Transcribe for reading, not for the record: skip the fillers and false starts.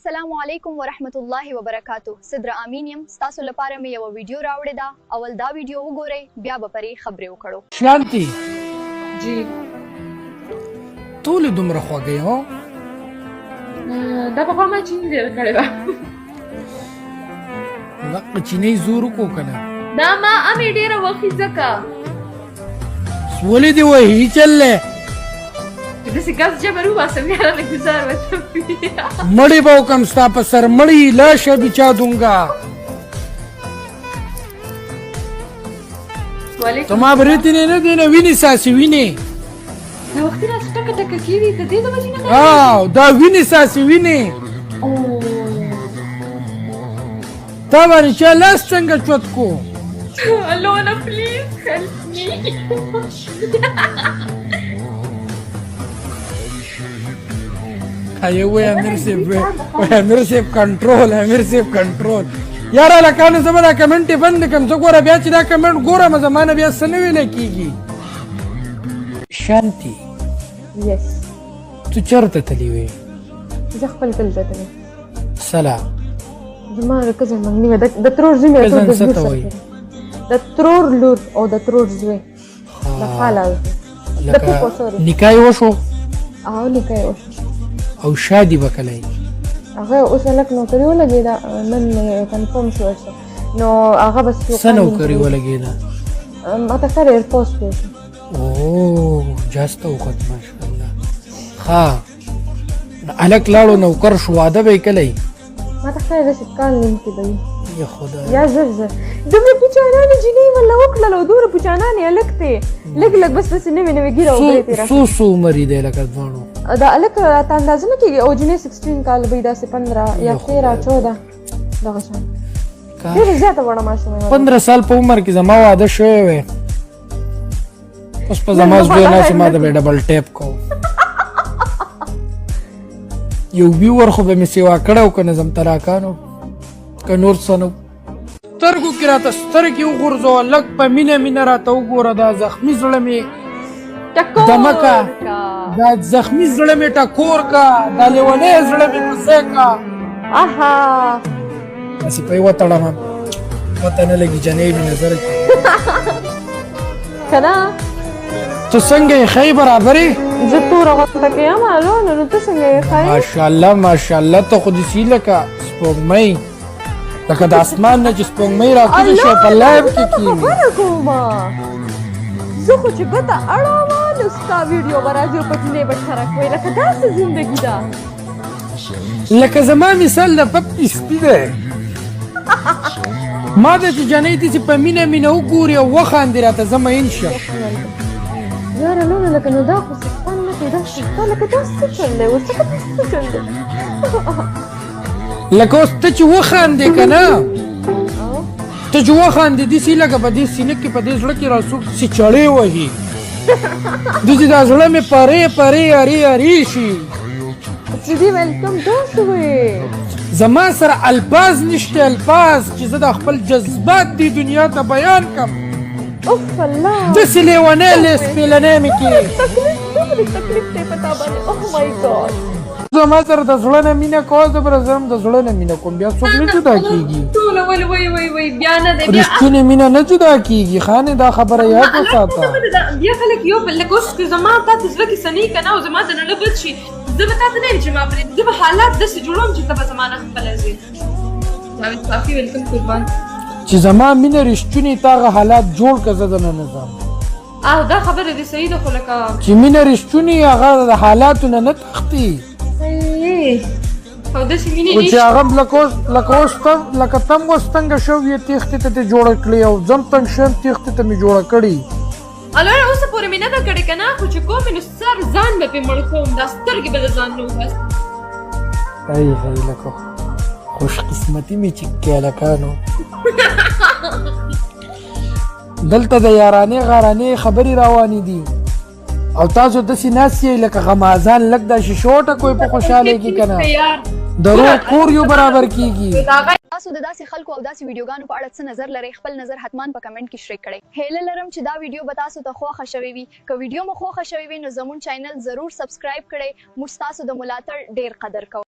السلام علیکم ورحمت الله وبرکاتو. صدر امین یم. تاسو لپاره مې یو ویډیو راوړې ده. اول دا ویډیو وګورئ بیا به پرې خبرې وکړو. شانتی جی ټول دومره خوږې هو دا په ما چینی ډېر کړی وه دقه چینی زور وکړو کنه دا ما امې ډېره وخي ځکه ولې دې وایي چلې چې داسې ګاز جبر وباسم بیا رانه ګزار وته مړی به وکم ستا په سر مړی لاش بچا دونګا تما برېتې نه دی نه وینې ساسې وینې دا وختي راته ټکه ټکه کېږي د دې د وجې نه دا وینې ساسې وینې تا باندې چا لاس څنګه چوت کو Alona, please help me. Ayo we Amir Sef control یاره لکانو زما دا کمنټ بند کم زه ګوره بیا چې دا کمنټ ګورم زمانه بیا څه نه ویلی کېږي شانتي Yes. تو چېرته تللی وې زه خپل کلي ته تلم سلا زما کزن منګني وه د ترور زوی مې کزن څه ته وایي د ترور لور او د ترور زوی د خاله د پوپو سوري نکاح یې وشو او نکاح یې وشو او شادي به کله یې هغه اوس هلک نوکري ولګېده نن کنفرم شو نو هغه بس څه نوکري ولګېده ماته ښه ایرپوسټ کې وشو اوه جاسته وخت ماشاءالله ښه هلک لاړو نوکر شو واده به یې کله یې ماته ښه داسې کال نیم کې به یا خدای یا زر دومره پوچانانې جینۍ ولا وکړله او دومره پوچانانې هلک دی لږ لږ بس داسې نوې نوې ګیره وګړې تېره څو عمر یې دی لکه دواړو دا هلک راته اندازه نه کېږي او جینۍ 16 کال به یې داسې 15 یا 13 14 دغه شان ډېره زیاته وړه ماشومه 15 سال په عمر کې زما واده شوی وی اوس په زما زوی ناسې ما ته به ډبل ټیپ کوو یو ویور خو به مې سیوا کړی و که نه زم تراکانو که نور څه نه سترګو کې راته سترګې وغورځوه لږ په مینه مینه راته وګوره دا زخمي زړه مې دمه کا دا زخمي زړه مې ټکور کا دا لیونی زړه مې کوسۍ کا آها هسې په یې وتړمه پته نه لګي جنۍ مې نظر کې که نه ته څنګه یې ښایي برابرې زه توره غوښته کې یم الونه نو ته څنګه یې ښایي ماشاءالله ماشاءالله ته خو داسې لکه سپوږمۍ لکه د اسمان نه چې سپوږمۍ راکوزه شي په لایب کې کښېني خبره کومه زه خو چې ګوته اړومه نو ستا ویډیو به راځي او پټینې به ښکاره کوې لکه داسې زندګي ده لکه زما مثال د پپې سپي دی ما ته چې جنۍ داسې په مینه مینه وګوري او وخاندي راته زه مین شم یاره لونه لکه نو دا خو سستا نه کوي دا سستا لکه دا څه چل دی اوس څه چل دی لکه اوس ته چې وخاندې که نه ته چې وخاندې داسې لکه په دې سینه کې په دې زړه کې راڅوک داسې چړې وهي داسې دا زړه مې پرې پرې ارې ارې شي سیدي ویلکم داسې وې زما سره الفاظ نشته الفاظ چې زه د خپل جذبات دې دنیا ته بیان کړم اوف الله داسې لیونی لیسپېلنی مې کې دومره تکلیف دی په تا باندې اوه مای ګاډ زما سره د زړه نه مینه کوه زه به زه هم د زړه نه مینه کوم بیا څوک نه جدا کېږي ټوله ولې وایي بیا نه دی بیا رښتینې مینه نه جدا کېږي خانې دا خبره یاد وساته بیا خلک یو بل لکه اوس که زما تا ته زړه کې څه نه وي که نه او زما د زړه بد شي زه به تا ته نه یم چې ما پرې زه به حالات داسې جوړوم چې ته به زما نه خپله ځې جاوید صافي ویلکم قربان چې زما مینه رښتونې تا هغه حالات جوړ که زه دنه نه ځم او دا خبره دې صحیح ده خو لکه چې مینه رښتونې هغه د حالاتو نه نه تښتي او داسې مینې او چې هغه لکه تم اوس تنګه شوې تېښتې ته دې جوړه کړې او زم تنګ شویم تېښتې ته مې جوړه کړې الوره اوسه پورې مې نه ده کړې که نه خو چې کوم مې نو سر ځان به پرې مړ کوم دا سترګې به د ځان نه وبس هی لکه خوش قسمتي مې چې کېلکانو دلته د یارانې غارانې خبرې روانې دي او تاسو داسې ناست یئ لکه غمازان لږ دا شیشو ټکوئ په خوشحالۍ کې که نه د روغ کور یو برابر کېږي تاسو د داسې خلکو او داسې ویډیوګانو په اړه څه نظر لرئ خپل نظر حتما په کمنټ کې شریک کړئ هیله لرم چې دا ویډیو به تاسو ته خوښه شوې وي که ویډیو مو خوښه شوې وي نو زموږ چینل ضرور سبسکرایب کړئ موږ ستاسو د ملاتړ ډېر قدر کوو